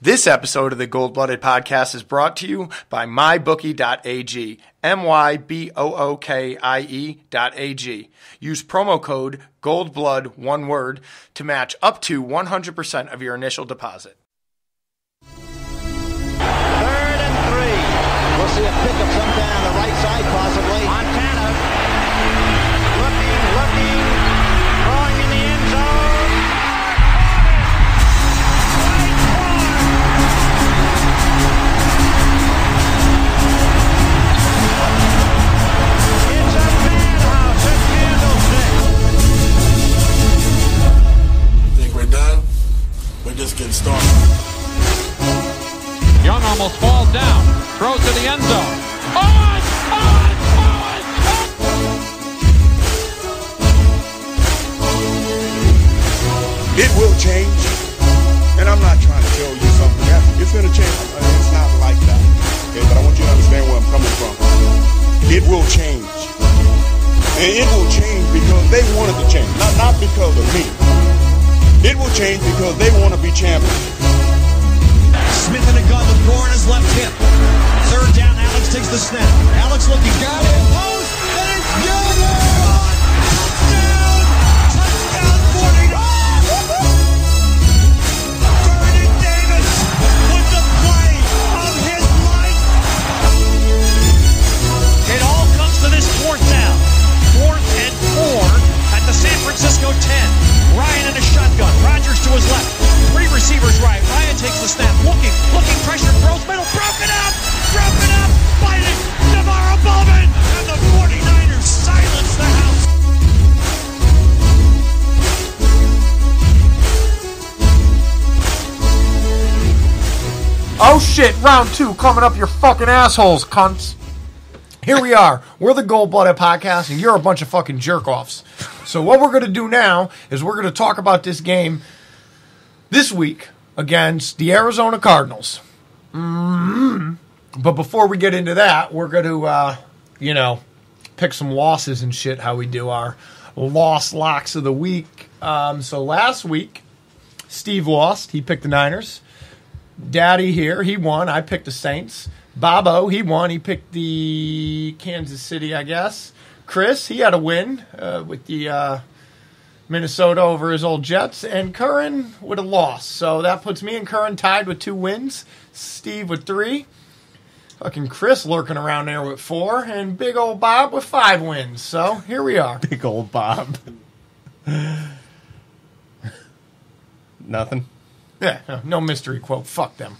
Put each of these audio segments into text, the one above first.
This episode of the Gold Blooded Podcast is brought to you by mybookie.ag, mybookie.ag. Use promo code GOLDBLOOD, one word, to match up to 100% of your initial deposit. 3rd and 3. We'll see a pickup sometime on the right side, possibly. Montana looking, throwing in the end zone. It's a madhouse at Candlestick. Think we're done? We're just getting started. Young almost falls down, throws to the end zone. It will change, and I'm not trying to tell you something. It's going to change. It's not like that. Okay, but I want you to understand where I'm coming from. It will change. And it will change because they wanted to change, not because of me. It will change because they want to be champions. Smith in a gun with Gore on his left hip. 3rd down, Alex takes the snap. Alex looking, got it, post, and it's good! Touchdown, 40. Vernon Davis with the play of his life. It all comes to this 4th down. 4th and 4 at the San Francisco 10. Ryan in a shotgun. Rodgers to his left. 3 receivers right. Ryan takes the snap. Looking, pressure, throws middle, broken up, biting, Navarro Bowman, and the 49ers silence the house. Oh shit, round 2 coming up your fucking assholes, cunts. Here we are. We're the Gold Blooded Podcast, and you're a bunch of fucking jerk-offs. So what we're going to do now is we're going to talk about this game this week against the Arizona Cardinals. But before we get into that, we're going to, pick some losses and shit, how we do our loss locks of the week. So last week, Steve lost. He picked the Niners. Daddy here, he won. I picked the Saints. Bobo, he won. He picked the Kansas City, I guess. Chris, he had a win with the Minnesota over his old Jets. And Curran with a loss. So that puts me and Curran tied with 2 wins. Steve with 3. Fucking Chris lurking around there with 4. And big old Bob with 5 wins. So here we are. Big old Bob. Nothing. Yeah, no mystery quote. Fuck them.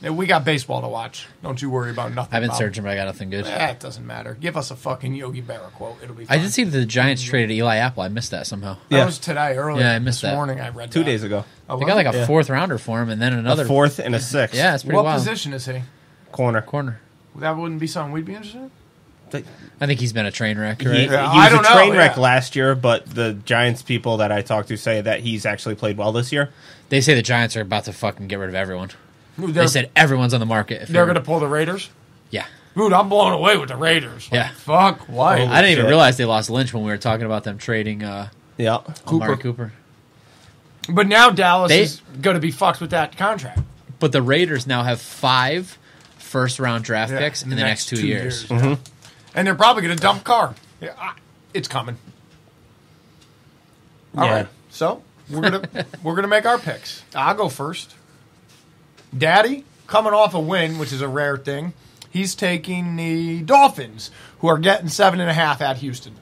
We got baseball to watch. Don't you worry about nothing. I've been Bob. searching, but I got nothing good. It doesn't matter. Give us a fucking Yogi Berra quote. It'll be fine. I did see that the Giants traded Eli Apple. I missed that somehow. That was today, earlier. Yeah, I missed this that. morning I read 2 that. days ago. Oh, They got like a 4th rounder for him, and then another A 4th and a 6th. Yeah, it's pretty What wild. position is he? Corner. That wouldn't be something we'd be interested in? I think he's been a train wreck, He, right? he was I don't a train know, wreck yeah. last year, but the Giants people that I talked to say that he's actually played well this year. They say the Giants are about to fucking get rid of everyone. Dude, They said everyone's on the market. they're going to pull the Raiders? Yeah. Dude, I'm blown away with the Raiders. Yeah. Fuck, why? I didn't even shit. realize they lost Lynch when we were talking about them trading Yeah. Amari Cooper. But now Dallas is going to be fucked with that contract. But the Raiders now have 5 first-round draft picks in the next 2 years. Yeah. And they're probably going to dump Carr. Yeah, it's coming. All Yeah. right, so we're gonna make our picks. I'll go first. Daddy, coming off a win, which is a rare thing, he's taking the Dolphins, who are getting 7.5 at Houston.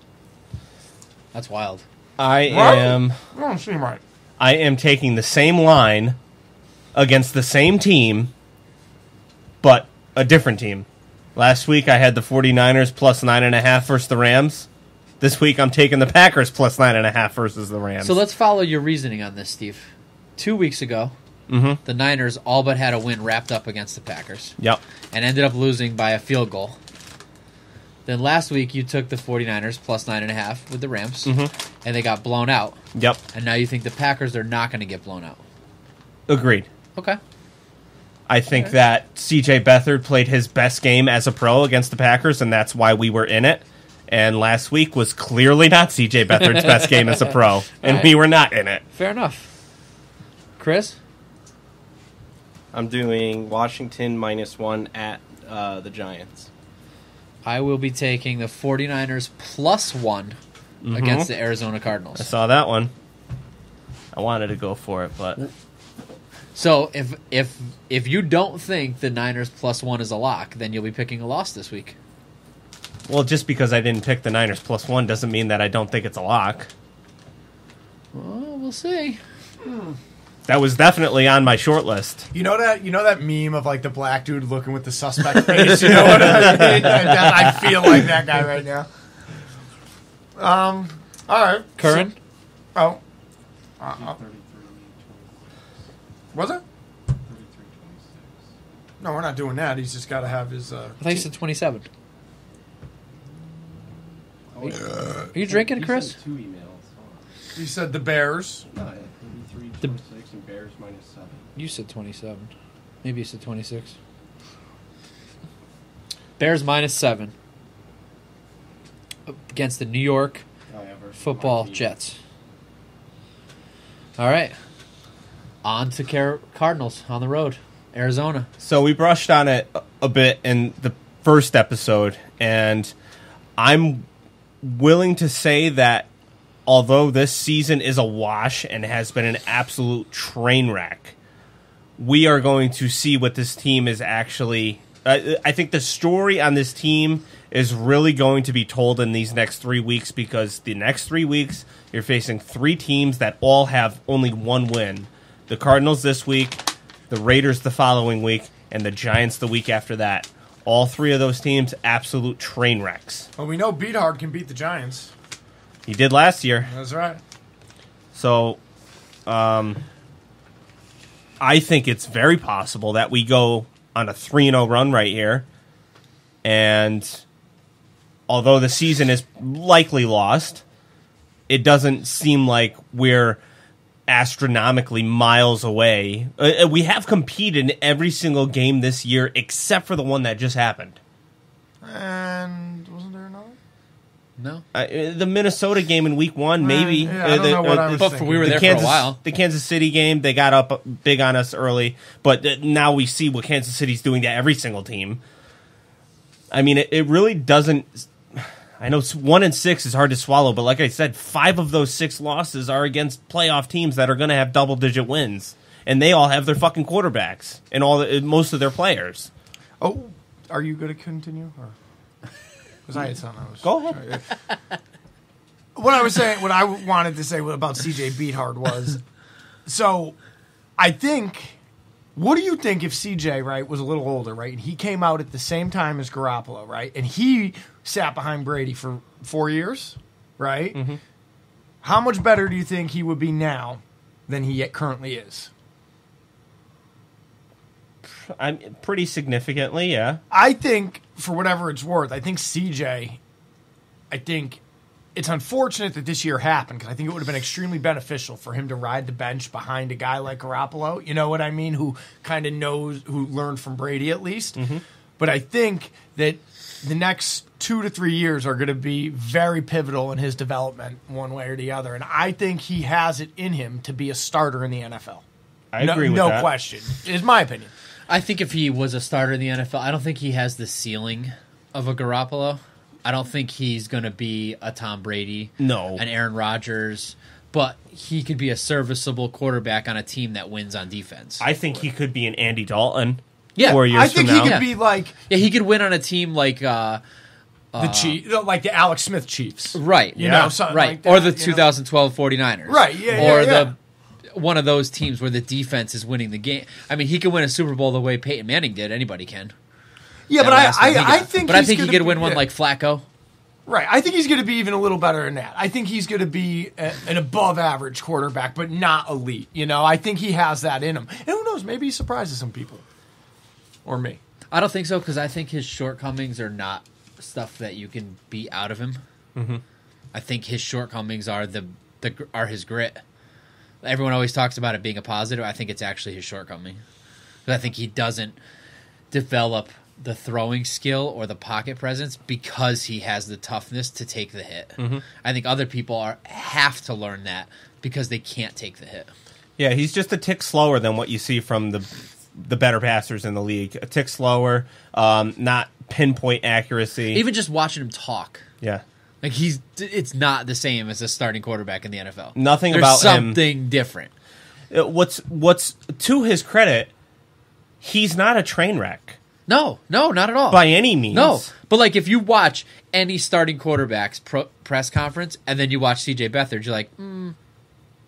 That's wild. I don't seem right. am taking the same line against the same team, but a different team. Last week I had the 49ers plus 9.5 versus the Rams. This week I'm taking the Packers plus 9.5 versus the Rams. So let's follow your reasoning on this, Steve. 2 weeks ago, the Niners all but had a win wrapped up against the Packers. Yep. And ended up losing by a field goal. Then last week you took the 49ers plus 9.5 with the Rams, and they got blown out. Yep. And now you think the Packers are not going to get blown out. Agreed. Okay. I think that C.J. Beathard played his best game as a pro against the Packers, and that's why we were in it. And last week was clearly not C.J. Beathard's best game as a pro, and we were not in it. Fair enough. Chris? I'm doing Washington -1 at the Giants. I will be taking the 49ers +1 against the Arizona Cardinals. I saw that one. I wanted to go for it, but So if you don't think the Niners +1 is a lock, then you'll be picking a loss this week. well, just because I didn't pick the Niners +1 doesn't mean that I don't think it's a lock. Well, we'll see. That was definitely on my short list. You know that meme of like the black dude looking with the suspect face. You know what I mean? I feel like that guy right now. All right, Curran? So, was it? No, we're not doing that. He's just got to have his. I thought you said 27. Are you drinking, Chris? 2 emails. He said the Bears. No, 33, 26, and Bears -7. You said 27. Maybe you said 26. Bears -7 against the New York Football Jets. All right. On to Cardinals on the road. Arizona. So we brushed on it a bit in the first episode, and I'm willing to say that although this season is a wash and has been an absolute train wreck, we are going to see what this team is actually... I think the story on this team is really going to be told in these next 3 weeks, because the next 3 weeks, you're facing 3 teams that all have only 1 win. The Cardinals this week, the Raiders the following week, and the Giants the week after that. All 3 of those teams, absolute train wrecks. Well, we know Beathard can beat the Giants. He did last year. That's right. So, I think it's very possible that we go on a 3-0 run right here. And although the season is likely lost, it doesn't seem like we're astronomically miles away. We have competed in every single game this year except for the one that just happened. And wasn't there another? No. The Minnesota game in week 1, maybe. Yeah, I don't know what I was thinking. We were there for a while. The Kansas City game, they got up big on us early, but now we see what Kansas City's doing to every single team. I mean, it really doesn't... I know 1-6 is hard to swallow, but like I said, 5 of those 6 losses are against playoff teams that are going to have double-digit wins, and they all have their fucking quarterbacks and most of their players. Oh, are you going to continue? Because I had something I was... Go ahead. What I wanted to say about CJ Beathard was, so I think... What do you think if CJ, right, was a little older, right, and he came out at the same time as Garoppolo, right, and he sat behind Brady for 4 years, right? Mm-hmm. How much better do you think he would be now than he currently is? I'm pretty significantly, yeah. I think, for whatever it's worth, I think it's unfortunate that this year happened, because I think it would have been extremely beneficial for him to ride the bench behind a guy like Garoppolo, you know what I mean, who kind of knows, who learned from Brady at least. Mm-hmm. But I think that the next 2 to 3 years are going to be very pivotal in his development one way or the other. And I think he has it in him to be a starter in the NFL. I agree with that. No question, is my opinion. I think if he was a starter in the NFL, I don't think he has the ceiling of a Garoppolo. I don't think he's going to be a Tom Brady, an Aaron Rodgers, but he could be a serviceable quarterback on a team that wins on defense. I think he could be an Andy Dalton. 4 years from now. I think he could be like... Yeah, he could win on a team like... the Alex Smith Chiefs. Right. You know, something right. like that. Or the 2012 49ers. Right, yeah. One of those teams where the defense is winning the game. I mean, he could win a Super Bowl the way Peyton Manning did. Anybody can. Yeah, but I think he could win one like Flacco. Right. I think he's going to be even a little better than that. I think he's going to be an above-average quarterback, but not elite. You know, I think he has that in him. And who knows? Maybe he surprises some people. Or me. I don't think so, because I think his shortcomings are not stuff that you can beat out of him. Mm-hmm. I think his shortcomings are are his grit. Everyone always talks about it being a positive. I think it's actually his shortcoming. But I think he doesn't develop the throwing skill or the pocket presence because he has the toughness to take the hit. Mm-hmm. I think other people have to learn that because they can't take the hit. Yeah, he's just a tick slower than what you see from the the better passers in the league. A tick slower, not pinpoint accuracy. Even just watching him talk. Yeah. Like it's not the same as a starting quarterback in the NFL. Nothing There's about something different. What's to his credit, he's not a train wreck. No, not at all. By any means. No. But like if you watch any starting quarterback's press conference and then you watch CJ Beathard, you're like,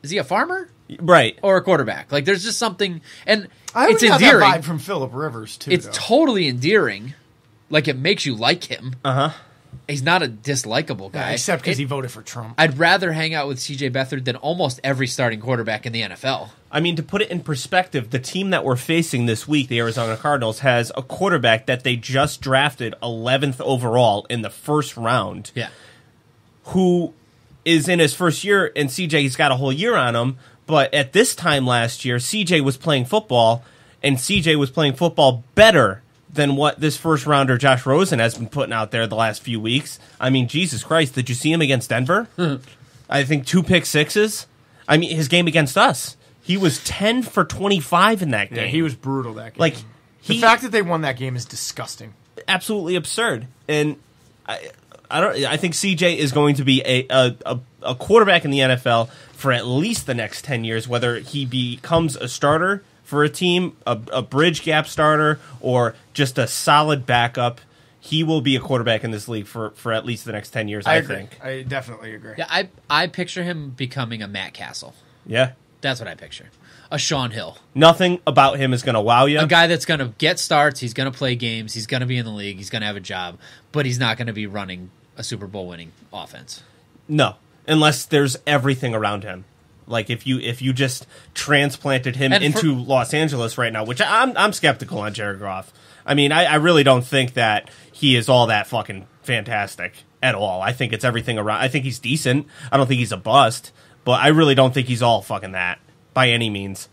is he a farmer? Right. Or a quarterback? Like there's just something, and I it's always got endearing. that vibe from Phillip Rivers too. It's though. totally endearing. Like it makes you like him. He's not a dislikable guy. Yeah, except because he voted for Trump. I'd rather hang out with CJ Beathard than almost every starting quarterback in the NFL. I mean, to put it in perspective, the team that we're facing this week, the Arizona Cardinals, has a quarterback that they just drafted 11th overall in the first round. Yeah. Who is in his first year, and CJ's got a whole year on him. But at this time last year, CJ was playing football, and CJ was playing football better than what this first rounder Josh Rosen has been putting out there the last few weeks. I mean, Jesus Christ, did you see him against Denver? I think 2 pick sixes. I mean, his game against us, he was 10 for 25 in that game. Yeah, he was brutal that game. Like the fact that they won that game is disgusting. Absolutely absurd. And I think CJ is going to be a quarterback in the NFL for at least the next 10 years, whether he becomes a starter for a team, a bridge gap starter, or just a solid backup. He will be a quarterback in this league for at least the next 10 years, I agree. think. I definitely agree. Yeah, I picture him becoming a Matt Castle. Yeah. That's what I picture. A Sean Hill. Nothing about him is going to wow you. A guy that's going to get starts, he's going to play games, he's going to be in the league, he's going to have a job, but he's not going to be running a Super Bowl winning offense. No, unless there's everything around him. Like if you just transplanted him into Los Angeles right now, which I'm skeptical on Jared Goff. I mean, I really don't think that he is all that fucking fantastic at all. I think it's everything around. I think he's decent. I don't think he's a bust, but I really don't think he's all fucking that by any means.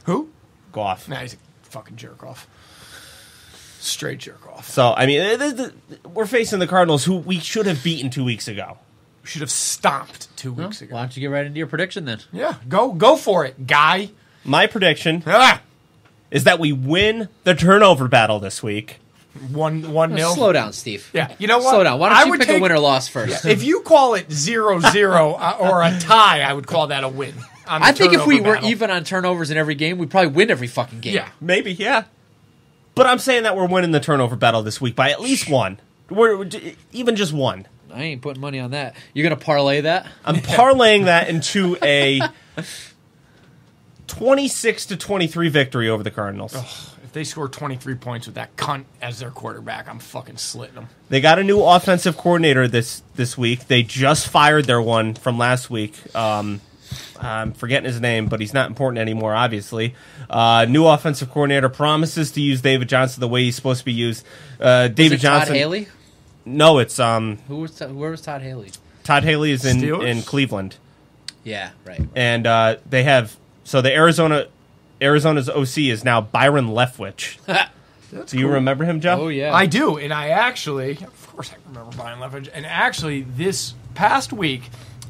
Who? Goff. Nah, he's a fucking jerk off. Straight jerk off. So, I mean, we're facing the Cardinals, who we should have beaten 2 weeks ago. We should have stomped 2 weeks ago. Why don't you get right into your prediction then? Yeah, go for it, guy. My prediction Ah! is that we win the turnover battle this week. 1-0. Slow down, Steve. Yeah, you know what? Slow down. Why don't you pick a win or loss first? If you call it 0-0 or a tie, I would call that a win. I think if we were battle. even on turnovers in every game, we'd probably win every fucking game. Yeah. Maybe, yeah. But I'm saying that we're winning the turnover battle this week by at least one. We're even just one. I ain't putting money on that. You're going to parlay that? I'm parlaying that into a 26-23 victory over the Cardinals. If they score 23 points with that cunt as their quarterback, I'm fucking slitting them. They got a new offensive coordinator this week. They just fired their one from last week. I'm forgetting his name, but he's not important anymore, obviously. New offensive coordinator promises to use David Johnson the way he's supposed to be used. David Johnson. Todd Haley? No, it's where was Todd Haley? Todd Haley is in Steelers? Cleveland. Yeah, right. And they have the Arizona's OC is now Byron Leftwich. Do you remember him, Joe? Oh yeah, I do, and I actually, of course, I remember Brian Leftwich. And actually, this past week,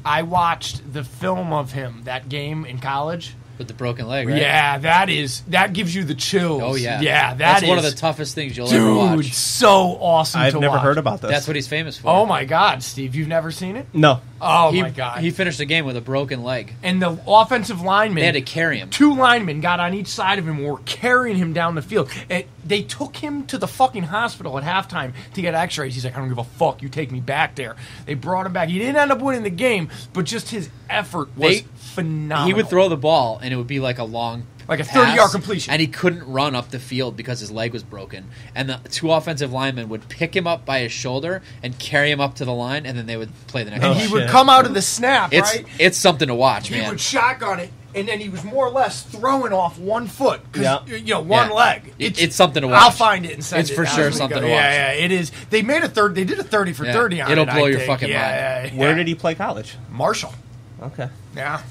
I watched the film of him, that game in college. with the broken leg, right? Yeah, that gives you the chills. Oh yeah, yeah, that's one of the toughest things you'll ever dude, watch. so awesome. I've to never watch. heard about this. That's what he's famous for. Oh my God, Steve, you've never seen it? No. Oh he, my God, he finished the game with a broken leg. and the offensive lineman. They had to carry him. 2 linemen got on each side of him and were carrying him down the field. And they took him to the fucking hospital at halftime to get x-rays. He's like, I don't give a fuck. You take me back there. They brought him back. He didn't end up winning the game, but just his effort was phenomenal. He would throw the ball, and it would be like a long Like a pass, 30-yard completion. And he couldn't run up the field because his leg was broken. And the 2 offensive linemen would pick him up by his shoulder and carry him up to the line, and then they would play the next And play. he would come out of the snap, right? It's something to watch, He man. would shotgun it, and then he was more or less throwing off one foot. Yeah. One Yeah. leg. It's something to watch. I'll find it and send It's it for out sure as we something go. to watch. Yeah, it is. They made a third. They did a 30 for 30 on it. It'll blow I your think. fucking mind. Yeah. Where did he play college? Marshall. Okay. Yeah.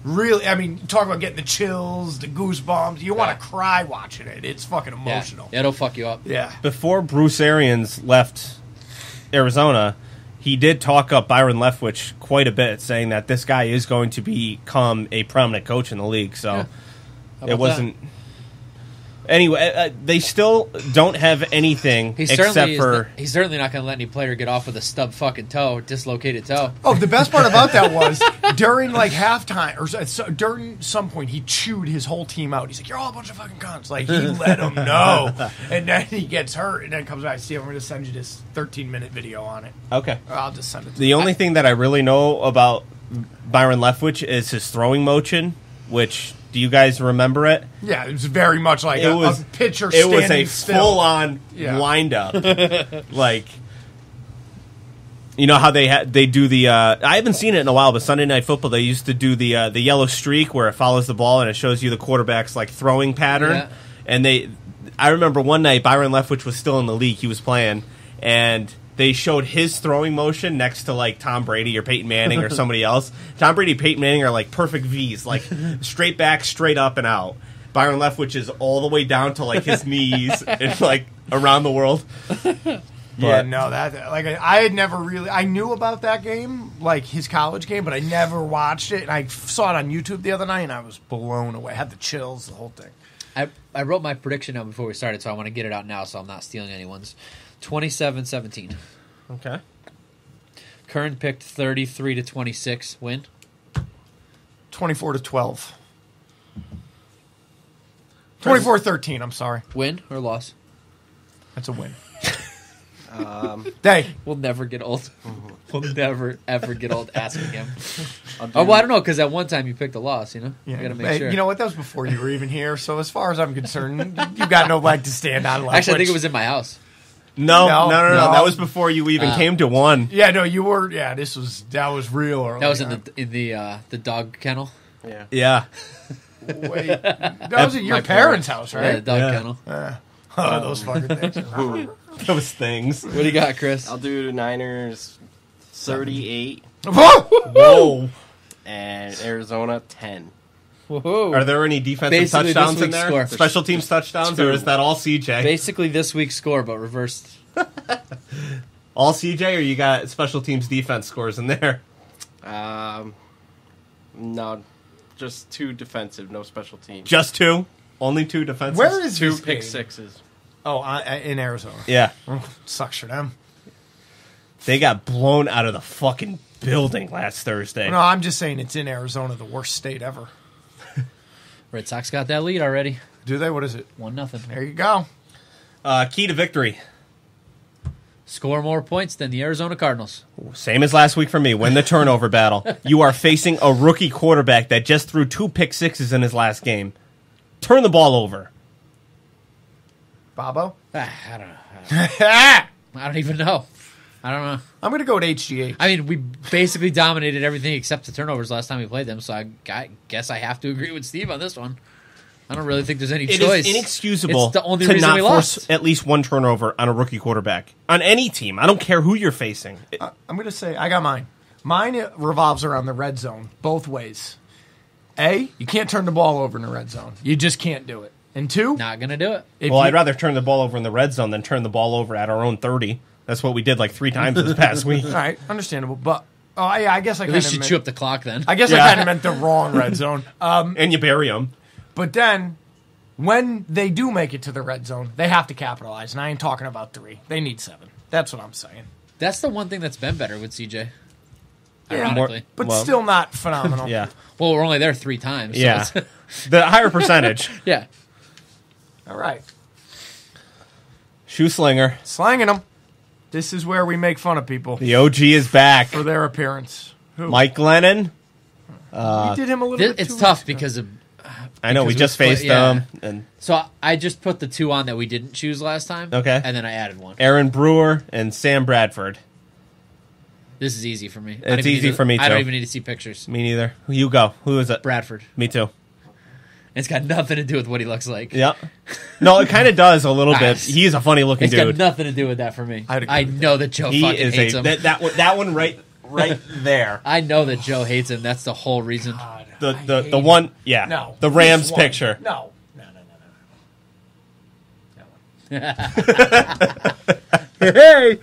Really, I mean, talk about getting the chills, the goosebumps. You want to cry watching it. It's fucking emotional. Yeah, it'll fuck you up. Yeah. Before Bruce Arians left Arizona, he did talk up Byron Leftwich quite a bit, saying that this guy is going to become a prominent coach in the league. So How it about wasn't. Anyway, they still don't have anything He's except for. he's certainly not going to let any player get off with a stub fucking toe, dislocated toe. Oh, the best part about that was during like halftime or during some point he chewed his whole team out. He's like, "You're all a bunch of fucking cunts." Like he let them know, and then he gets hurt, and then comes back. See, I'm going to send you this 13-minute video on it. Okay. I'll just send it. The only thing that I really know about Byron Leftwich is his throwing motion, which. Do you guys remember it? Yeah, it was very much like a pitcher standing It was a still. full-on wind-up. Like, you know how they do the... I haven't seen it in a while, but Sunday Night Football, they used to do the yellow streak where it follows the ball and it shows you the quarterback's like throwing pattern. Yeah. And I remember one night Byron Leftwich was still in the league. He was playing, and they showed his throwing motion next to like Tom Brady or Peyton Manning or somebody else. Tom Brady, Peyton Manning are like perfect V's, like straight back, straight up and out. Byron Leftwich is all the way down to like his knees and like around the world. Yeah, no, that like I had never really. I knew about that game, like his college game, but I never watched it. And I saw it on YouTube the other night, and I was blown away. I had the chills, the whole thing. I wrote my prediction down before we started, so I want to get it out now, so I'm not stealing anyone's. 27-17. Okay. Kern picked 33-26. Win. 24-12. 24-13. I'm sorry. Win or loss? That's a win. We'll never get old. We'll never ever get old asking him. I don't know, because at one time you picked a loss. You know, Yeah. I gotta make Hey, sure. you know what? That was before you were even here. So as far as I'm concerned, you got no leg to stand on. Actually, I think it was in my house. No. No. That was before you even came to one. Yeah, no, you were. Yeah, that was real early. That was in the dog kennel. Yeah. Wait, that was at your My parents' house, Yeah, the right? dog Yeah. kennel. Oh, those fucking things. Those things. What do you got, Chris? I'll do Niners 38 Whoa. and Arizona 10. Whoa. Are there any defensive Basically, this touchdowns in week's there? score. Special teams touchdowns, or is that all CJ? Basically this week's score, but reversed. All CJ, or you got special teams defense scores in there? No, just 2 defensive, no special teams. Just 2? Only 2 defensive? Where is 2 this pick game? sixes. Oh, in Arizona. Yeah. Sucks for them. They got blown out of the fucking building last Thursday. No, I'm just saying it's in Arizona, the worst state ever. Red Sox got that lead already. Do they? What is it? 1-0. There you go. Key to victory. Score more points than the Arizona Cardinals. Same as last week for me. Win the turnover battle. You are facing a rookie quarterback that just threw 2 pick sixes in his last game. Turn the ball over. Bobo? I don't know. I'm I don't even know. I don't know. going to go with HGH. I mean, we basically dominated everything except the turnovers last time we played them, so I guess I have to agree with Steve on this one. I don't really think there's any It choice. is inexcusable It's the only to reason not we force lost. at least 1 turnover on a rookie quarterback. On any team. I don't care who you're facing. I'm going to say, I got mine. Mine revolves around the red zone, both ways. A, you can't turn the ball over in the red zone. You just can't do it. And 2, Not going to do it. I'd rather turn the ball over in the red zone than turn the ball over at our own 30. That's what we did like 3 times this past week. All right, understandable. But, yeah, I guess I At kind least you of chew up the clock then. I guess I kind of meant the wrong red zone. And you bury them. But then, when they do make it to the red zone, they have to capitalize. And I ain't talking about 3. They need 7. That's what I'm saying. That's the one thing that's been better with CJ. Yeah, Ironically. But Well- still not phenomenal. Yeah. Well, we're only there 3 times. So Yeah. it's- The higher percentage. yeah. All right. Shoe slinger. Slanging them. This is where we make fun of people The OG is back. for their appearance. Who? Mike Glennon. We did him a little bit It's too tough much ago. because of. I know, we Because just we split- faced yeah. them. And So I just put the 2 on that we didn't choose last time. Okay. And then I added 1. Aaron Brewer and Sam Bradford. This is easy for me. It's easy for me, I don't too. even need to see pictures. Me neither. You go. Who is it? Bradford. Me too. It's got nothing to do with what he looks like. Yep. No, it kind of does a little bit. Nice. He's a funny looking It's got dude. nothing to do with that for me. I'd agree I with know that Joe He fucking is hates a him. that one right there. I know that Joe hates him. That's the whole reason. God, I The hate the one, yeah. No. The this Rams one. picture. No. Hey.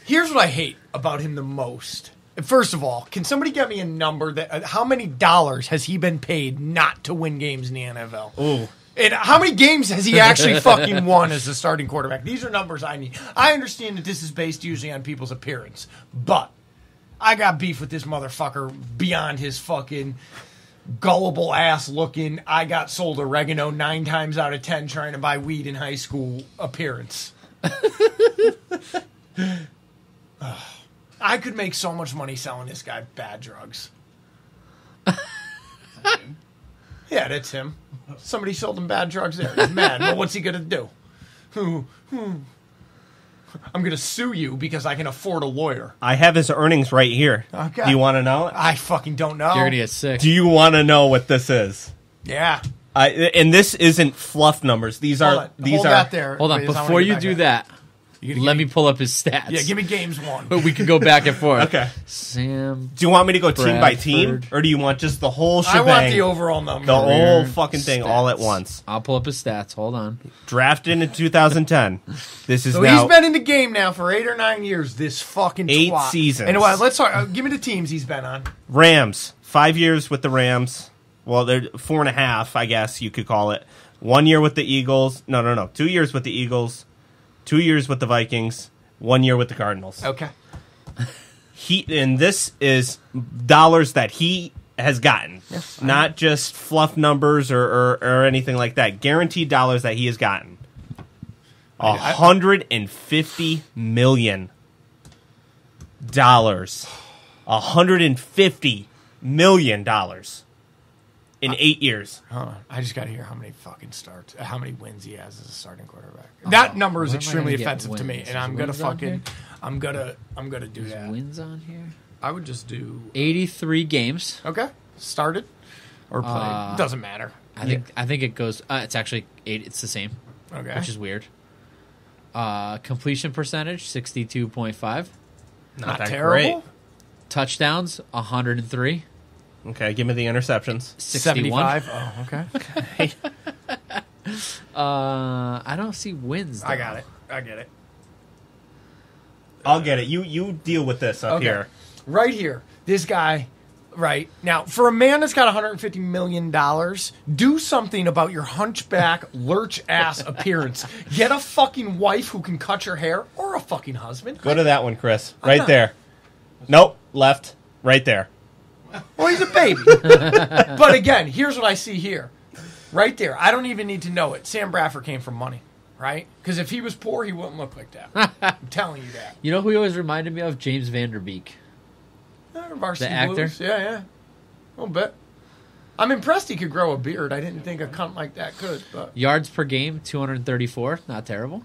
Here's what I hate about him the most. First of all, can somebody get me a number that how many dollars has he been paid not to win games in the NFL? Ooh. And how many games has he actually fucking won as a starting quarterback? These are numbers I need. I understand that this is based usually on people's appearance, but I got beef with this motherfucker beyond his fucking gullible ass looking, I got sold oregano 9 times out of 10 trying to buy weed in high school appearance. I could make so much money selling this guy bad drugs. Yeah, that's him. Somebody sold him bad drugs there. He's mad. Well, what's he going to do? I'm going to sue you because I can afford a lawyer. I have his earnings right here. Okay. Do you want to know? I fucking don't know. You're going to get sick. Do you want to know what this is? Yeah. And this isn't fluff numbers. These Hold are on. these Hold are that there. Hold on. Please, I wanna Before get you back do at it. that, You gonna let give me pull up his stats. Yeah, give me games 1. But we can go back and forth. Okay. Sam. Do you want me to go team by team, Bradford. or do you want just the whole I shebang? want the overall number. the whole Career fucking thing all at stats. once. I'll pull up his stats. Hold on. Drafted in 2010. This is So now he's been in the game now for 8 or 9 years. This fucking 8 twat. seasons. And let's talk. Give me the teams he's been on. Rams. 5 years with the Rams. Well, they're 4.5, I guess you could call it. 1 year with the Eagles. No. 2 years with the Eagles. 2 years with the Vikings. 1 year with the Cardinals. Okay. And this is dollars that he has gotten, not just fluff numbers or anything like that. Guaranteed dollars that he has gotten. $150 million. $150 million in 8 years. Hold on. I just got to hear how many fucking starts, how many wins he has as a starting quarterback. That number is where am I extremely gonna get offensive to me, wins? and Is I'm gonna wins on fucking, here? I'm gonna do There's that. wins on here. I would just do 83 games. okay. Started or played doesn't matter. I think it goes. It's actually 8. It's the same, Okay. which is weird. Completion percentage 62.5. not that terrible. great. Touchdowns 103. Okay, give me the interceptions. 61. 75. Oh, okay. I don't see wins. I though. got it. I get it. I'll get it. You deal with this up Okay. here. Right here, this guy. Right now, for a man that's got $150 million, do something about your hunchback, lurch ass appearance. Get a fucking wife who can cut your hair, or a fucking husband. Go to that one, Chris. Right not- there. Nope. Left. Right there. Well, he's a baby. But again, here's what I see here. Right there. I don't even need to know it. Sam Bradford came from money, right? Because if he was poor, he wouldn't look like that. I'm telling you that. You know who he always reminded me of? James Vanderbeek. Varsity The actor? Blues. Yeah. A little bit. I'm impressed he could grow a beard. I didn't think a cunt like that could. But Yards per game 234. Not terrible.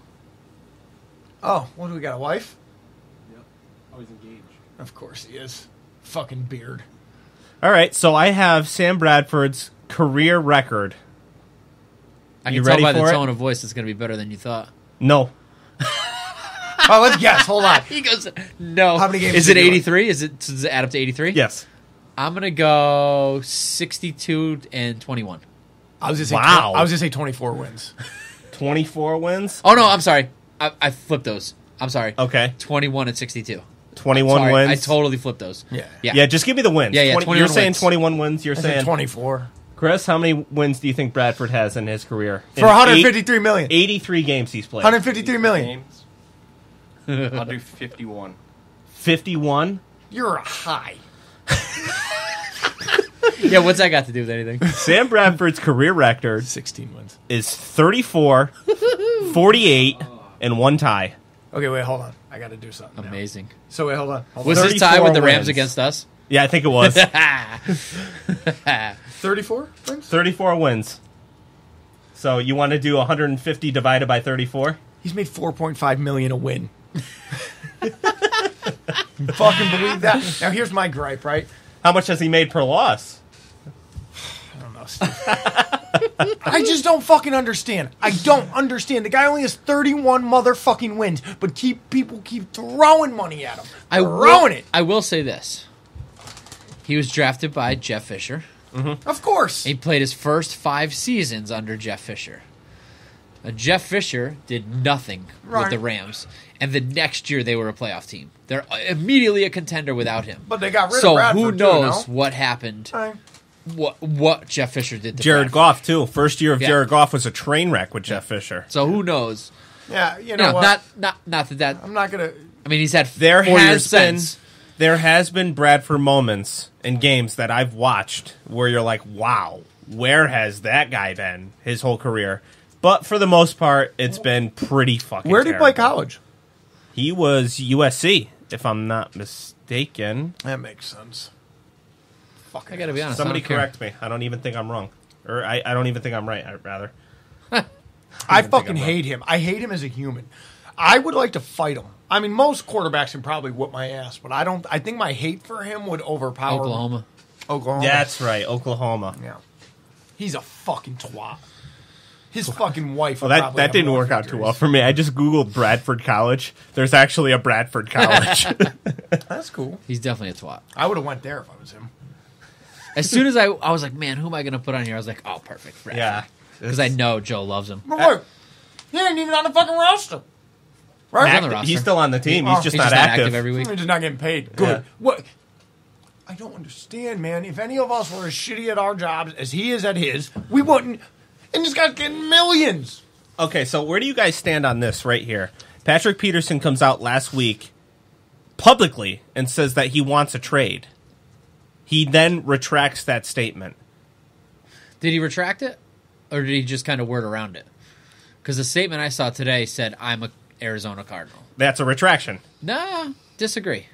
oh, what do we got? A wife? Always engaged. Of course he is. Fucking beard. All right, so I have Sam Bradford's career record. I You can tell ready by the for it? tone of voice it's going to be better than you thought. No. Oh, let's guess. Hold on. He goes, no. How many games Is did it he win? 83? Does it add up to 83? Yes. I'm going to go 62 and 21. I was just Wow. I was just say 24 wins. 24 wins. Oh, no, I'm sorry. I flipped those. I'm sorry. Okay. 21 and 62. 21 Sorry, wins. I totally flipped those. Yeah. Yeah, just give me the wins. Yeah, 20 21 you're saying wins. 21 wins. You're I said saying 24 Chris, how many wins do you think Bradford has in his career? for 153 million. 83 games he's played. 153 million. Games. I'll do 51. 51. You're a high. Yeah, what's that got to do with anything? Sam Bradford's career record 16 wins. is 34, 48, and 1 tie. Okay, wait, hold on. I got to do something. now. Amazing. So wait, hold on. Was this tie 34 with the Rams wins. against us? Yeah, I think it was. 34 wins? 34 wins. So you want to do 150 divided by 34? He's made 4.5 million a win. Fucking believe that. Now here's my gripe, right? How much has he made per loss? I don't know, Steve. I just don't fucking understand. I don't understand. The guy only has 31 motherfucking wins, but people keep throwing money at him. Throwing it. I will say this. He was drafted by Jeff Fisher. Of course. He played his first 5 seasons under Jeff Fisher. Jeff Fisher did nothing Right. with the Rams, and the next year they were a playoff team. They're immediately a contender without him. But they got rid so of Bradford who too, knows no? what happened Right. what Jeff Fisher did to Jared Bradford. Goff, too. First year of Yeah. Jared Goff was a train wreck with Jeff Fisher. So who knows? Yeah, you know what? Not that. I'm not gonna. I mean, he's had There 4 years has been since. there has been Bradford moments in games that I've watched where you're like, wow, where has that guy been his whole career? But for the most part, it's been pretty fucking Where did he play terrible. college? He was USC, if I'm not mistaken. That makes sense. I gotta be honest. Somebody I don't care. correct me. I don't even think I'm wrong. Or I don't even think I'm right, rather. I fucking hate him. I hate him as a human. I would like to fight him. I mean, most quarterbacks can probably whoop my ass, but I don't. I think my hate for him would overpower Oklahoma. Oklahoma. That's right, Oklahoma. Yeah. He's a fucking twat. His fucking wife. Well, would that probably have didn't more work out too victories. well for me. I just Googled Bradford College. There's actually a Bradford College. That's cool. He's definitely a twat. I would have went there if I was him. As soon as I was like, man, who am I going to put on here? I was like, oh, perfect. Yeah. Because I know Joe loves him. But look, he ain't even on the fucking roster. Right? He's on the roster. He's still on the team. He's just He's not just active. every week. He's just not getting paid. Good. Yeah. What? I don't understand, man. If any of us were as shitty at our jobs as he is at his, we wouldn't. And this guy's getting millions. Okay, so where do you guys stand on this right here? Patrick Peterson comes out last week publicly and says that he wants a trade. He then retracts that statement. Did he retract it? Or did he just kind of word around it? Because the statement I saw today said, I'm a Arizona Cardinal. That's a retraction. Nah, disagree.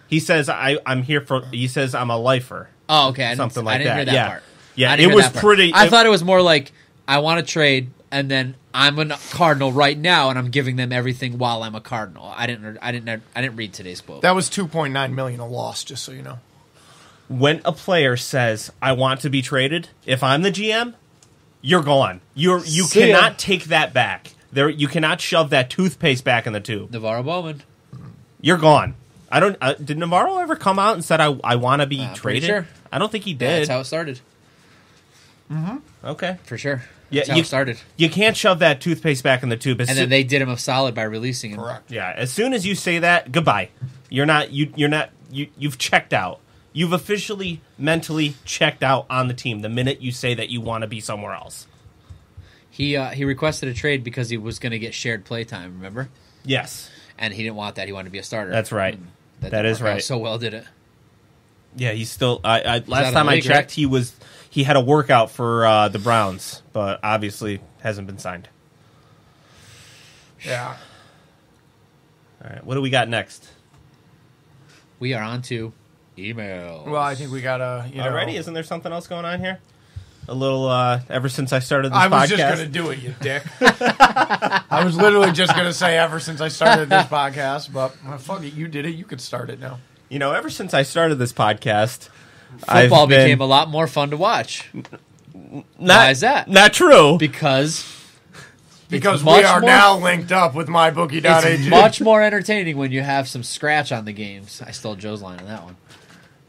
He says I'm here for. He says I'm a lifer. Oh, okay. Something I like didn't that. hear that Yeah. part. Yeah, I didn't it hear was that part. pretty- I it- thought it was more like, I want to trade, and then I'm a Cardinal right now, and I'm giving them everything while I'm a Cardinal. I didn't read today's quote. That was $2.9 million a loss, just so you know. When a player says I want to be traded, if I'm the GM, you're gone. You See ya. cannot take that back. You cannot shove that toothpaste back in the tube. Navarro Bowman. You're gone. I don't. Did Navarro ever come out and said I want to be Pretty traded? sure. I don't think he Yeah, did. that's how it started. Okay. For sure. Yeah, That's how it started. You can't shove that toothpaste back in the tube. And then they did him a solid by releasing him. Correct. Yeah. As soon as you say that, goodbye. You're not. You've checked out. You've officially mentally checked out on the team the minute you say that you want to be somewhere else. He requested a trade because he was going to get shared playtime, remember? Yes. And he didn't want that. He wanted to be a starter. That's right. That That didn't is work out right. So well did it. Yeah, he's still. Last out of the time I league, checked, right? he had a workout for the Browns, but obviously hasn't been signed. Yeah. All right, what do we got next? We are on to email. Well, I think we got to, Already? Isn't there something else going on here? A little. Ever since I started this I was podcast, just going to do it, you dick. I was literally just going to say ever since I started this podcast, but fuck it, you did it. You could start it now. ever since I started this podcast, Football became a lot more fun to watch. Why is that? Not true. Because we much are more- now linked up with mybookie.ag. It's much more entertaining when you have some scratch on the games. I stole Joe's line on that one.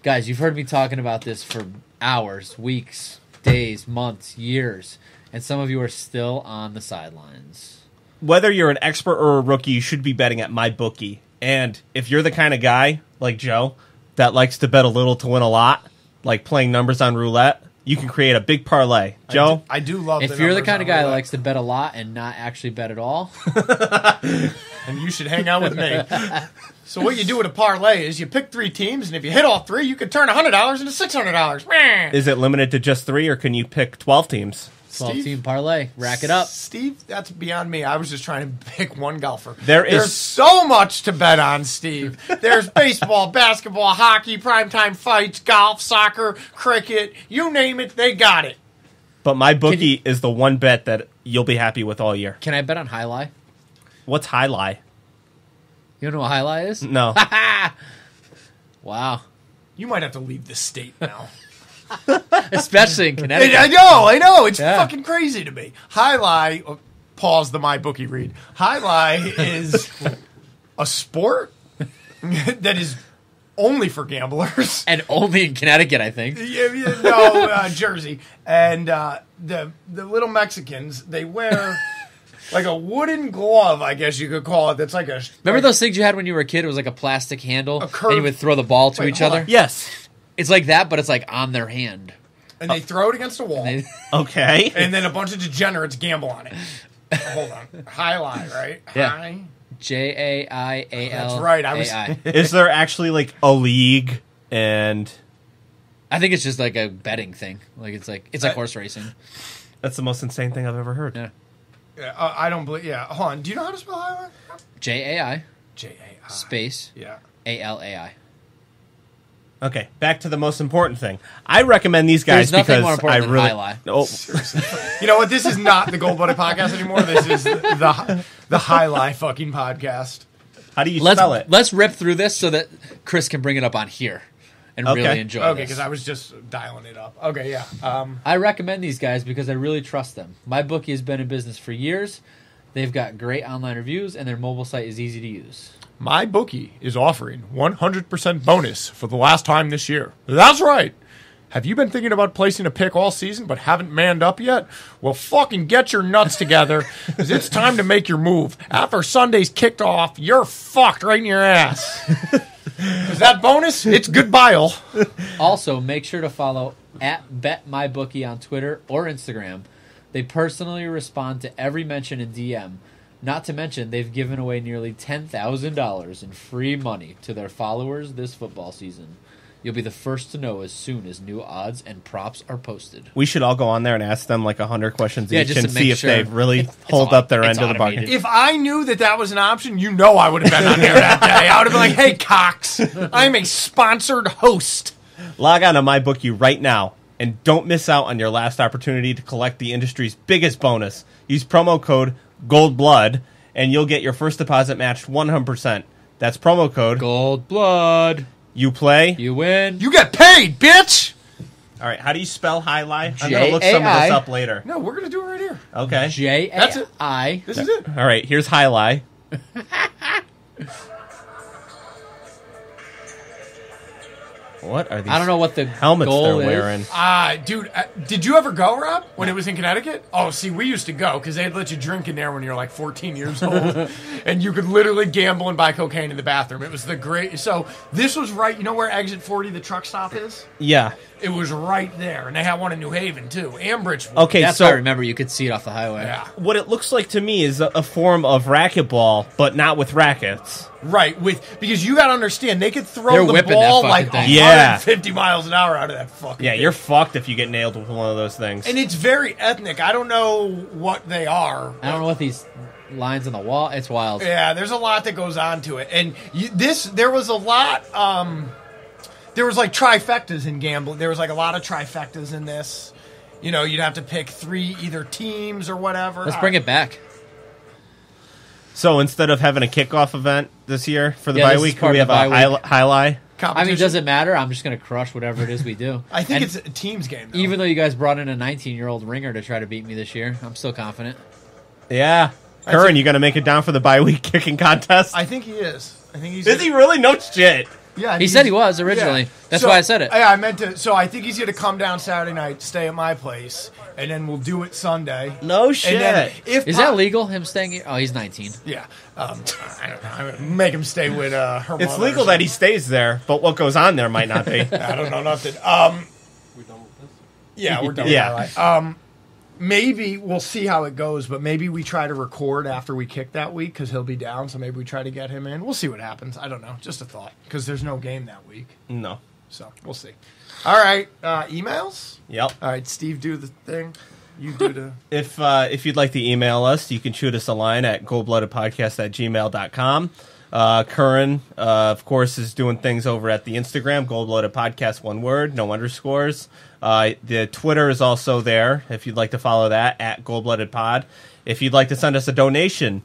Guys, you've heard me talking about this for hours, weeks, days, months, years, and some of you are still on the sidelines. Whether you're an expert or a rookie, you should be betting at MyBookie. And if you're the kind of guy like Joe that likes to bet a little to win a lot, like playing numbers on roulette, you can create a big parlay. Joe? I do love If you're the kind of guy that likes to bet a lot and not actually bet at all, and you should hang out with me. So what you do with a parlay is you pick 3 teams, and if you hit all 3, you can turn $100 into $600. Is it limited to just 3, or can you pick 12 teams? 12-team parlay, rack it up. Steve, that's beyond me. I was just trying to pick one golfer. There's There's so much to bet on, Steve. There's baseball, basketball, hockey, primetime fights, golf, soccer, cricket. You name it, they got it. But MyBookie is the one bet that you'll be happy with all year. Can I bet on Highlight? What's Highlight? You don't know what Highlight is? No. Wow. You might have to leave the state now. Especially in Connecticut. I know. It's Yeah. fucking crazy to me. Highlight, pause the MyBookie read. Highlight is a sport that is only for gamblers. And only in Connecticut, I think. Jersey. And the little Mexicans, they wear like a wooden glove, I guess you could call it. That's like a... Remember those things you had when you were a kid? It was like a plastic handle, A curved- and you would throw the ball to Wait, each hold other? on. Yes. It's like that, but it's like on their hand. and they throw it against a wall, Okay. and then a bunch of degenerates gamble on it. Hold on. Highlight, right? Yeah. High. Jaial. That's right. I was. Is there actually like a league and I think it's just like a betting thing. Like it's like horse racing. that's the most insane thing I've ever heard. Yeah. I don't believe. Yeah. Hold on. Do you know how to spell highlight? Jai J-A-I. space Yeah. ALAI. Okay, back to the most important thing. I recommend these guys There's nothing because more important I than really highlight. Oh, You know what? This is not the Gold Blooded Podcast anymore. This is the Highlight fucking podcast. how do you spell it? Let's rip through this so that Chris can bring it up on here and Okay. really enjoy Okay, this. because I was just dialing it up. Okay, yeah. I recommend these guys because I really trust them. My bookie has been in business for years. They've got great online reviews, and their mobile site is easy to use. My bookie is offering 100% bonus for the last time this year. That's right. Have you been thinking about placing a pick all season but haven't manned up yet? Well, fucking get your nuts together, because it's time to make your move. After Sunday's kicked off, you're fucked right in your ass. Is that bonus? It's goodbye. Also, make sure to follow @BetMyBookie on Twitter or Instagram. They personally respond to every mention in DM. Not to mention, they've given away nearly $10,000 in free money to their followers this football season. You'll be the first to know as soon as new odds and props are posted. We should all go on there and ask them like 100 questions Yeah, each just and to see make if sure. they really It's hold up their it's end of the bargain. automated. If I knew that was an option, you know I would have been on there that day. I would have been like, hey, Cox, I'm a sponsored host. Log on to MyBookie right now and don't miss out on your last opportunity to collect the industry's biggest bonus. Use promo code GOLDBLOOD and you'll get your first deposit matched 100%. That's promo code. Gold blood. You play. You win. You get paid, bitch. All right, how do you spell highlight? I'm going to look some of this J-A-I. up later. No, we're going to do it right here. Okay. That's it. Jai. This is it. All right, here's highlight. What are these? I don't know what the helmets goal they're is. wearing. Dude, did you ever go, Rob, when it was in Connecticut? Oh, see, we used to go because they'd let you drink in there when you're like 14 years old. And you could literally gamble and buy cocaine in the bathroom. It was the great. So this was right. You know where Exit 40, the truck stop is? Yeah. It was right there. And they had one in New Haven, too. Ambridge. Okay, That's so what I remember. You could see it off the highway. Yeah. what it looks like to me is a form of racquetball, but not with rackets. Right. Because you got to understand, they could throw They're the whipping ball that like fucking thing. Yeah. 150 miles an hour out of that fucking Yeah, thing. you're fucked if you get nailed with one of those things. And it's very ethnic. I don't know what they are. I don't know what these lines on the wall. It's wild. Yeah, there's a lot that goes on to it, and there was a lot. There was like trifectas in gambling. There was like a lot of trifectas in this. You know, you'd have to pick 3 either teams or whatever. Let's bring it back. So instead of having a kickoff event this year for the Yeah, bye this is week, part we of have the a bye week. highlight. I mean, does it matter? I'm just going to crush whatever it is we do. I think And it's a teams game. Though. even though you guys brought in a 19-year-old ringer to try to beat me this year, I'm still confident. Yeah. Curran, you going to make it down for the bye week kicking contest? I think he is. I think he's. Is he really? No shit. Yeah, He said he was originally. Yeah. That's So- why I said it. Yeah, I meant to. So I think he's going to come down Saturday night, stay at my place, and then we'll do it Sunday. No shit. And then if Is that legal, him staying here? Oh, he's 19. Yeah. I don't know. I'm gonna make him stay with her mother. It's legal that he stays there, but what goes on there might not be. I don't know nothing. Yeah, we're done. Yeah. With that. Maybe we'll see how it goes, but maybe we try to record after we kick that week because he'll be down. So maybe we try to get him in. We'll see what happens. I don't know. Just a thought because there's no game that week. No. So we'll see. All right. Emails. Yep. All right. Steve, do the thing. You do the. If you'd like to email us, you can shoot us a line at goldbloodedpodcast@gmail.com. Curran, of course, is doing things over at the Instagram, Goldblooded Podcast, one word, no underscores. The Twitter is also there, if you'd like to follow that, at Goldblooded Pod. If you'd like to send us a donation,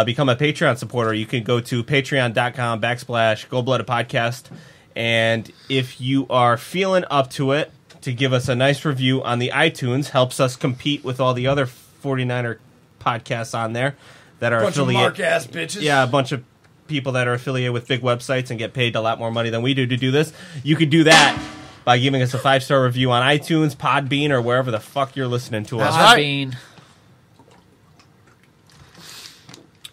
become a Patreon supporter, you can go to patreon.com/Goldblooded Podcast. And if you are feeling up to it, to give us a nice review on the iTunes, helps us compete with all the other 49er podcasts on there that are Bunch affiliated. of mark ass bitches. Yeah, a bunch of people that are affiliated with big websites and get paid a lot more money than we do to do this. You could do that by giving us a 5-star review on iTunes, Podbean, or wherever the fuck you're listening to us. That's right. Bean.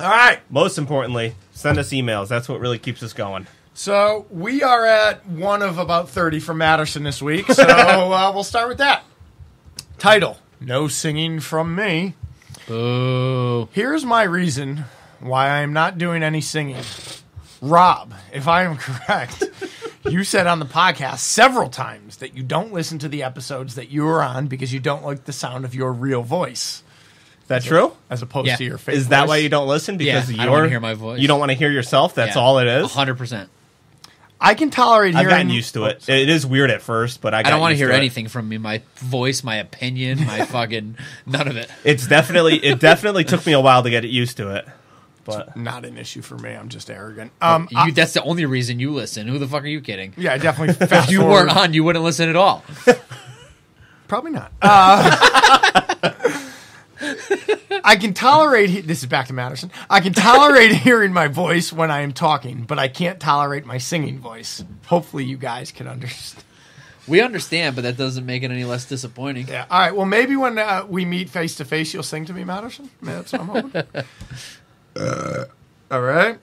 All right. Most importantly, send us emails. That's what really keeps us going. So we are at one of about 30 from Madison this week. So we'll start with that. Title, no singing from me. Boo. Here's my reason why I am not doing any singing. Rob, if I am correct, you said on the podcast several times that you don't listen to the episodes that you are on because you don't like the sound of your real voice. Is that true? As opposed to your fake Is that voice. why you don't listen? Because I don't want to hear my voice. You don't want to hear yourself? That's all it is? 100%. I can tolerate hearing... I've gotten used to it. It is weird at first, but I don't want to hear it. anything from me. My voice, my opinion, my fucking... None of it. It definitely took me a while to get used to it. But not an issue for me. I'm just arrogant. That's the only reason you listen. Who the fuck are you kidding? Yeah, definitely fast If you forward. weren't on, you wouldn't listen at all. Probably not. I can tolerate... This is back to Madison. I can tolerate hearing my voice when I am talking, but I can't tolerate my singing voice. Hopefully you guys can understand. We understand, but that doesn't make it any less disappointing. Yeah. All right. Well, maybe when we meet face to face, you'll sing to me, Madison. Maybe that's what I'm hoping. All right.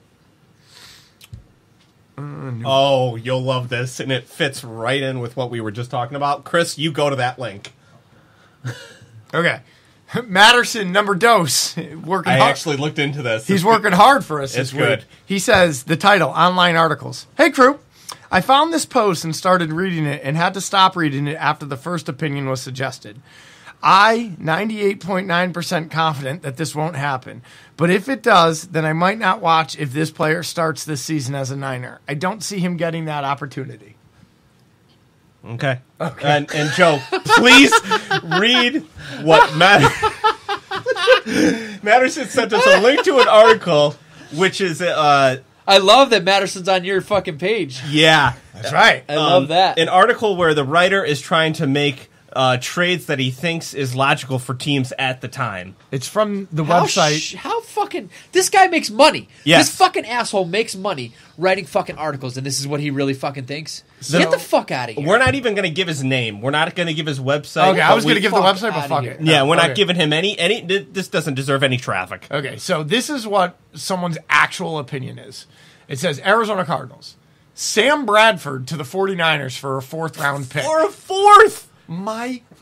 oh, you'll love this, and it fits right in with what we were just talking about. Chris, you go to that link. Okay. Matterson, number dose. Working I hard. actually looked into this. He's working hard for us. It's this week. good. He says, the title, online articles. Hey, crew. I found this post and started reading it and had to stop reading it after the first opinion was suggested. 98.9% confident that this won't happen. But if it does, then I might not watch if this player starts this season as a Niner. I don't see him getting that opportunity. Okay. And Joe, please read what Matterson sent us a link to an article, which is I love that Madison's on your fucking page. yeah, That's right. I love that. an article where the writer is trying to make trades that he thinks is logical for teams at the time. It's from the website. How fucking... This guy makes money. Yes. This fucking asshole makes money writing fucking articles, and this is what he really fucking thinks? So- Get the fuck out of here. We're not even going to give his name. We're not going to give his website. Okay, I but was going to give the fuck website, but outta fuck here. it. Yeah, we're not Okay. giving him any. This doesn't deserve any traffic. Okay, so this is what someone's actual opinion is. It says Arizona Cardinals. Sam Bradford to the 49ers for a 4th-round pick. For a fourth.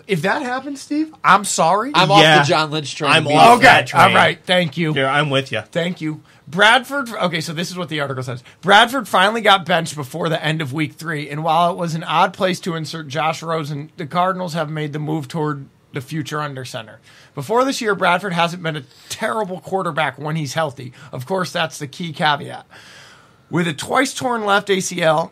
If that happens, Steve, I'm sorry. I'm Yeah. off the John Lynch train. I'm Be- off. okay, that train. all right, thank you. Here, I'm with you. Thank you. Bradford, okay, so this is what the article says. Bradford finally got benched before the end of week 3, and while it was an odd place to insert Josh Rosen, the Cardinals have made the move toward the future under center. Before this year, Bradford hasn't been a terrible quarterback when he's healthy. Of course, that's the key caveat. With a twice torn left ACL,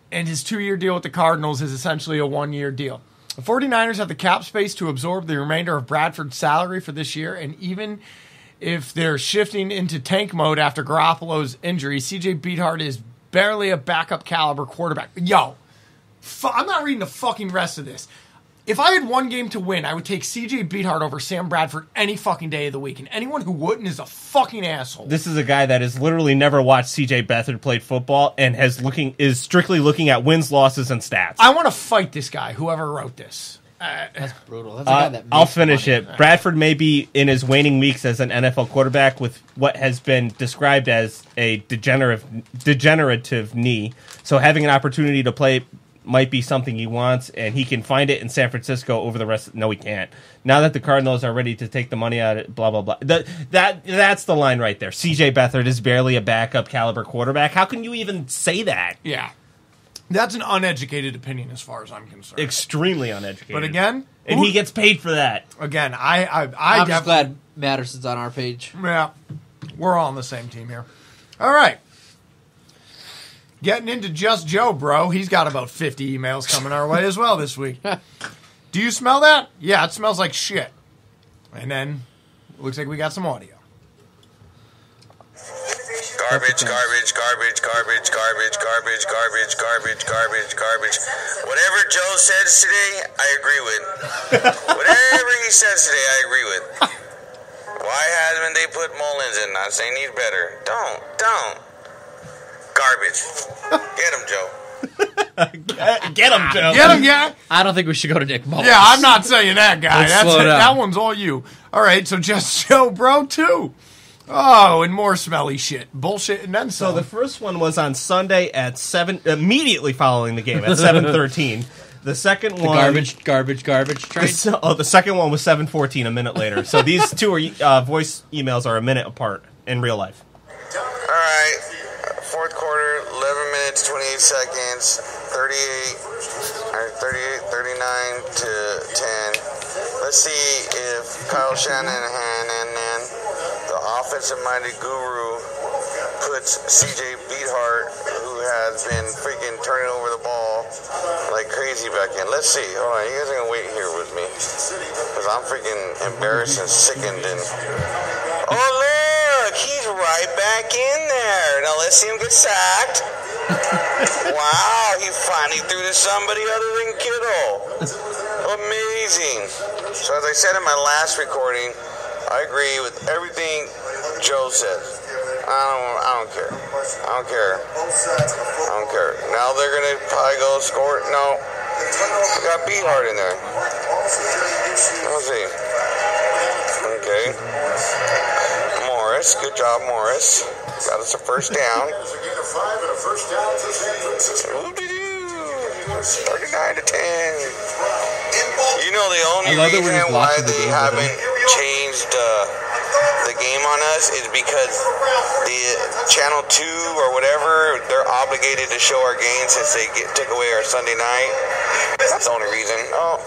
his 2-year deal with the Cardinals is essentially a 1-year deal. The 49ers have the cap space to absorb the remainder of Bradford's salary for this year, and even if they're shifting into tank mode after Garoppolo's injury, CJ Beathard is barely a backup caliber quarterback. Yo, I'm not reading the fucking rest of this. If I had one game to win, I would take CJ Beathard over Sam Bradford any fucking day of the week, and anyone who wouldn't is a fucking asshole. This is a guy that has literally never watched CJ Beathard play football and is strictly looking at wins, losses, and stats. I want to fight this guy, whoever wrote this. That's brutal. That's a guy that I'll makes finish money. it. Bradford may be in his waning weeks as an NFL quarterback with what has been described as a degenerative knee. So having an opportunity to play might be something he wants, and he can find it in San Francisco over the rest. No, he can't. Now that the Cardinals are ready to take the money out of it, blah, blah, blah. That's the line right there. CJ Beathard is barely a backup caliber quarterback. How can you even say that? Yeah. That's an uneducated opinion as far as I'm concerned. Extremely uneducated. But again, and he gets paid for that. Again, I'm just glad Matterson's on our page. Yeah, we're all on the same team here. All right. Getting into Just Joe, bro. He's got about 50 emails coming our way as well this week. Do you smell that? Yeah, it smells like shit. And then, looks like we got some audio. Garbage, garbage, garbage, garbage, garbage, garbage, garbage, garbage, garbage, garbage. Whatever Joe says today, I agree with. Whatever he says today, I agree with. Why haven't they put Mullins in? Not saying he's better. Don't. Garbage. Get him, Joe. Get him, Joe. Get him, yeah? I don't think we should go to Nick Mullins. Yeah, I'm not saying that, guy. Let's slow down. That one's all you. All right, so Just Joe, bro, too. Oh, and more smelly shit. Bullshit and then some. So the first one was on Sunday at 7, immediately following the game at 7:13. The second The one, garbage trade. the second one was 7:14 a minute later. So these two are voice emails are a minute apart in real life. All right, fourth quarter, 11 minutes, 28 seconds, 39 to 10. Let's see if Kyle Shanahan, the offensive-minded guru, puts C.J. Beathard, who has been freaking turning over the ball like crazy back in. Let's see. Hold on, you guys are going to wait here with me, because I'm freaking embarrassed and sickened. And oh, look, he's right back in there. Now let's see him get sacked. Wow, he finally threw to somebody other than Kittle. Amazing. So as I said in my last recording, I agree with everything Joe said. I don't care. I don't care. Now they're going to probably go score. No. We got Beathard in there. Let's see. Okay. Morris. Good job, Morris. Got us a first down. 39 to 10. You know the only reason why they haven't changed the game on us is because the Channel 2 or whatever, they're obligated to show our game since they took away our Sunday night. That's the only reason. Oh,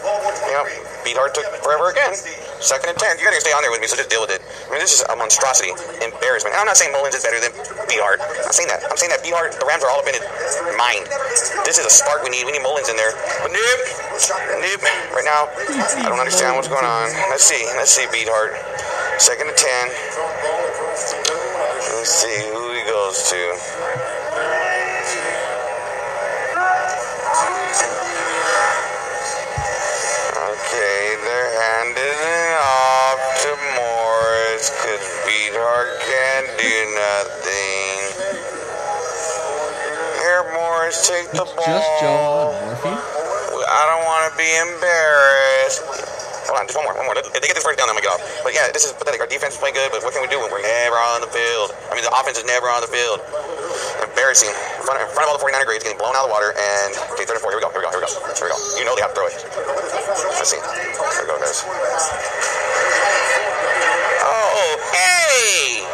yep. Beathard took forever again. 2nd and 10. You gotta stay on there with me, so just deal with it. I mean, this is a monstrosity. Embarrassment. And I'm not saying Mullins is better than Beathard. I'm saying that. I'm saying that Beathard, the Rams are all up in his mind. This is a spark we need. We need Mullins in there. But nope. Right now, I don't understand what's going on. Let's see Beathard. 2nd and 10. Let's see who he goes to. Okay, they're handing it off to Morris because Beathard can't do nothing. Here, Morris, take the ball. Just Joe Murphy? I don't want to be embarrassed. Hold on, just one more. If they get this first down, then I'm going to get off. But yeah, this is pathetic. Our defense is playing good, but what can we do when we're never on the field? I mean, the offense is never on the field. Embarrassing. In front of all the 49er grades, getting blown out of the water, and okay, 3rd and 4. Here we go. You know they have to throw it. Let's see. Here we go, guys. Oh, hey!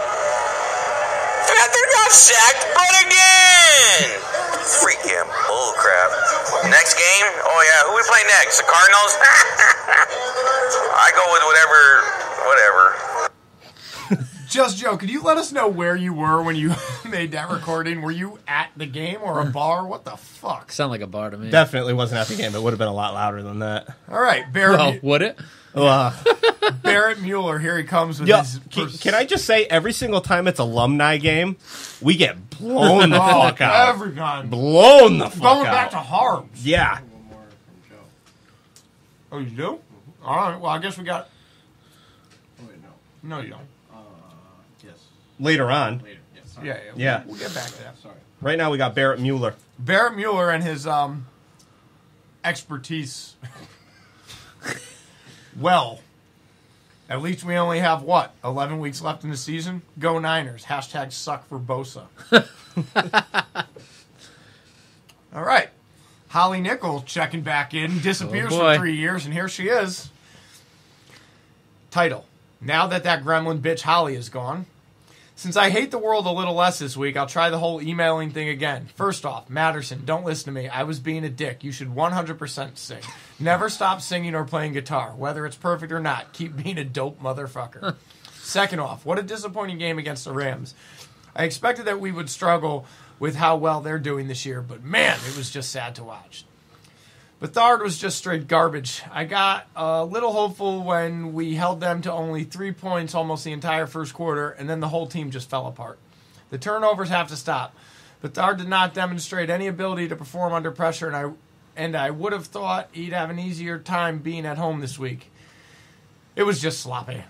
Panther got sacked, but again! Freaking bullcrap. Next game? Oh yeah, who we play next? The Cardinals? I go with whatever. Just Joe, could you let us know where you were when you made that recording? Were you at the game or a bar? What the fuck? Sound like a bar to me. Definitely wasn't at the game. It would have been a lot louder than that. All right, Barrett. Would it? Barrett Mueller, here he comes with his. Can I just say, every single time it's alumni game, we get blown the fuck out. Every time. Blown the fuck out. Going back to Harbs. Yeah. Oh, you do? All right. Well, I guess we got. Oh, wait, no. No, you don't. Yes. Later on. Later. Yes. Sorry. Yeah. We'll get back to that. Sorry. Right now we got Barrett Mueller. Barrett Mueller and his expertise. Well, at least we only have, 11 weeks left in the season? Go Niners. # suck for Bosa. All right. Holly Nichols checking back in. Disappears for 3 years, and here she is. Title. Now that gremlin bitch Holly is gone. Since I hate the world a little less this week, I'll try the whole emailing thing again. First off, Matterson, don't listen to me. I was being a dick. You should 100% sing. Never stop singing or playing guitar. Whether it's perfect or not, keep being a dope motherfucker. Second off, what a disappointing game against the Rams. I expected that we would struggle with how well they're doing this year, but man, it was just sad to watch. Bethard was just straight garbage. I got a little hopeful when we held them to only 3 points almost the entire first quarter, and then the whole team just fell apart. The turnovers have to stop. Bethard did not demonstrate any ability to perform under pressure, and I would have thought he'd have an easier time being at home this week. It was just sloppy.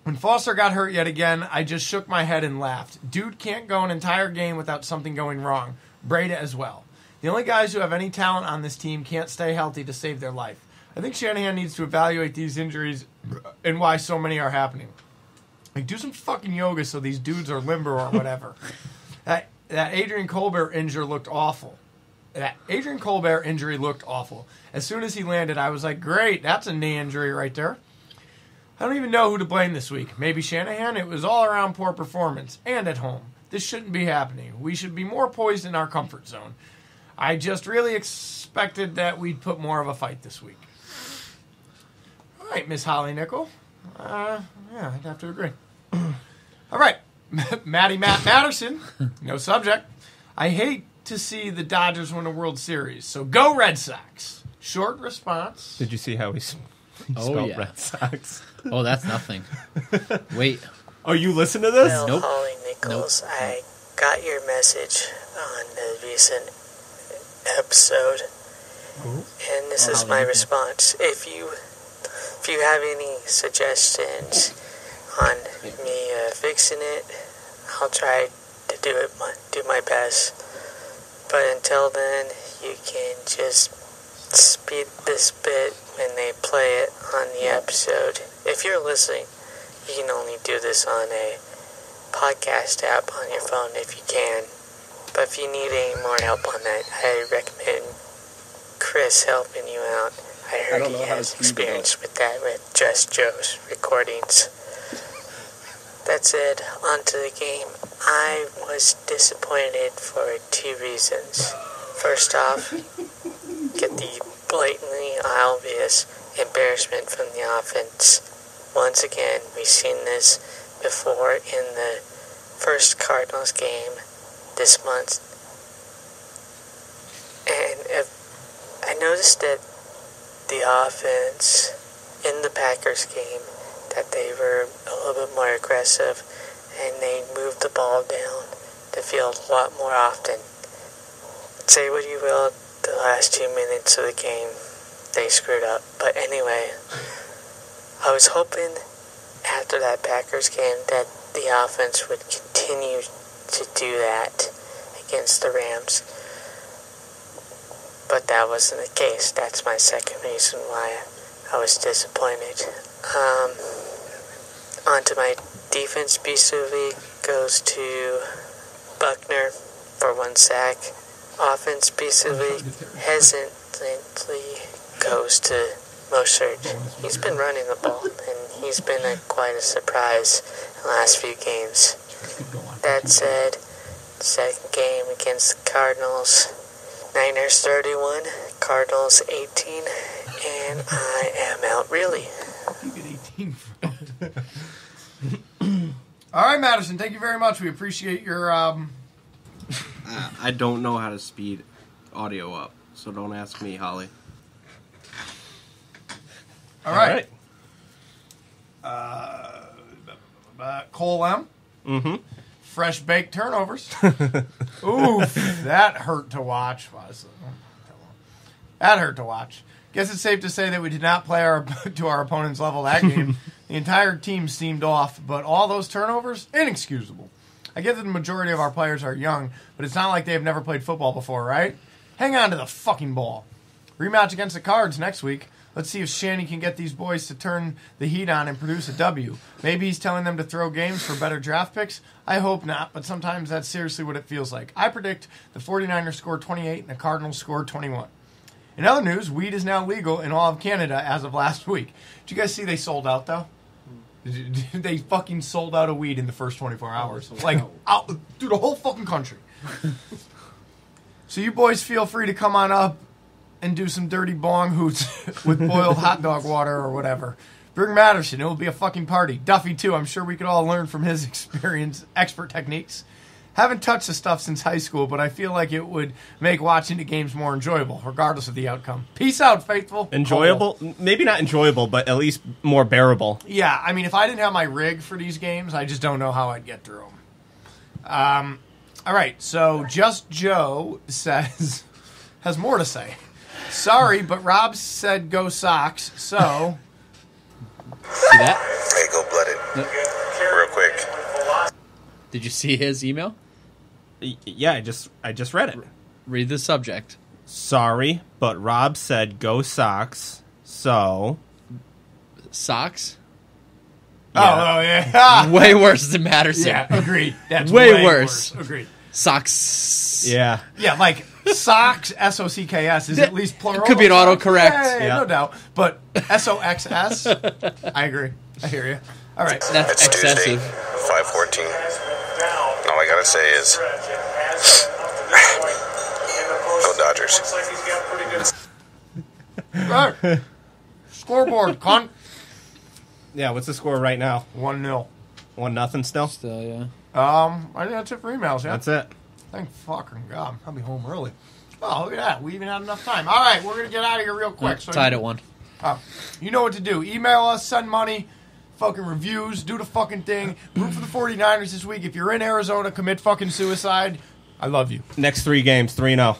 When Foster got hurt yet again, I just shook my head and laughed. Dude can't go an entire game without something going wrong. Breda as well. The only guys who have any talent on this team can't stay healthy to save their life. I think Shanahan needs to evaluate these injuries and why so many are happening. Like, do some fucking yoga so these dudes are limber or whatever. That Adrian Colbert injury looked awful. that Adrian Colbert injury looked awful. As soon as he landed, I was like, great, that's a knee injury right there. I don't even know who to blame this week. Maybe Shanahan? It was all around poor performance, and at home. This shouldn't be happening. We should be more poised in our comfort zone. I just really expected that we'd put more of a fight this week. All right, Miss Holly Nickel. Yeah, I'd have to agree. All right, Matt Matterson. No subject. I hate to see the Dodgers win a World Series, so go Red Sox. Short response. Did you see how he Oh, spelled yeah. Red Sox? Oh, that's nothing. Wait. Oh, you listen to this? Well, Nope. Holly Nichols, I got your message on the recent episode, and this is my response. If you have any suggestions on me fixing it, I'll try to do my best. But until then, you can just speed this bit when they play it on the episode. If you're listening, you can only do this on a podcast app on your phone if you can. But if you need any more help on that, I recommend Chris helping you out. I heard he has experience with that with Just Joe's recordings. That said, on to the game. I was disappointed for 2 reasons. First off, get the blatantly obvious embarrassment from the offense. Once again, we've seen this before in the first Cardinals game this month. And I noticed that the offense in the Packers game, that they were a little bit more aggressive and they moved the ball down the field a lot more often. Say what you will, the last 2 minutes of the game, they screwed up. But anyway, I was hoping after that Packers game that the offense would continue to do that against the Rams. But that wasn't the case. That's my second reason why I was disappointed. On to my defense piece of the week goes to Buckner for 1 sack. Offense piece of the week hesitantly goes to Mostert. He's been running the ball, and he's been quite a surprise in the last few games. That said, second game against the Cardinals, Niners 31, Cardinals 18, and I am out really. You get 18 from. All right, Madison, thank you very much. We appreciate your... I don't know how to speed audio up, so don't ask me, Holly. All right. Cole M. Mm-hmm. Fresh baked turnovers. Oof, that hurt to watch. That hurt to watch. Guess it's safe to say that we did not play to our opponent's level that game. The entire team seemed off, but all those turnovers, inexcusable. I get that the majority of our players are young, but it's not like they have never played football before, right? Hang on to the fucking ball. Rematch against the Cards next week. Let's see if Shanny can get these boys to turn the heat on and produce a W. Maybe he's telling them to throw games for better draft picks. I hope not, but sometimes that's seriously what it feels like. I predict the 49ers score 28 and the Cardinals score 21. In other news, weed is now legal in all of Canada as of last week. Did you guys see they sold out, though? They fucking sold out of weed in the first 24 hours. Like, out through the whole fucking country. So you boys feel free to come on up and do some dirty bong hoots with boiled hot dog water or whatever. Bring Matterson. It will be a fucking party. Duffy, too. I'm sure we could all learn from his experience, expert techniques. Haven't touched the stuff since high school, but I feel like it would make watching the games more enjoyable, regardless of the outcome. Peace out, faithful. Enjoyable? Cole. Maybe not enjoyable, but at least more bearable. Yeah, I mean, if I didn't have my rig for these games, I just don't know how I'd get through them. All right, so Just Joe says, has more to say. Sorry, but Rob said go Sox, so... See that? Hey, go Blooded. Real quick. Did you see his email? Yeah, I just read it. Read the subject. Sorry, but Rob said go Sox, so... Socks? Oh, yeah. Way worse than Matterson. Yeah, agreed. That's way worse. Agreed. Socks. Yeah. Yeah, like socks, SOCKS is at least plural. Could be an Socks. autocorrect. Yeah, no doubt. But SOXS, I agree. I hear you. All right. That's It's excessive. Tuesday, 5:14. All I gotta say is, go Dodgers. All right. Scoreboard, cunt. Yeah, what's the score right now? 1-0. 1-0 still? Still, yeah. I think that's it for emails, yeah? That's it. Thank fucking God. I'll be home early. Oh, look at that. We even had enough time. All right, we're going to get out of here real quick. Tied at 1. You know what to do. Email us, send money, fucking reviews, do the fucking thing. Root for the 49ers this week. If you're in Arizona, commit fucking suicide. I love you. Next 3 games, 3-0.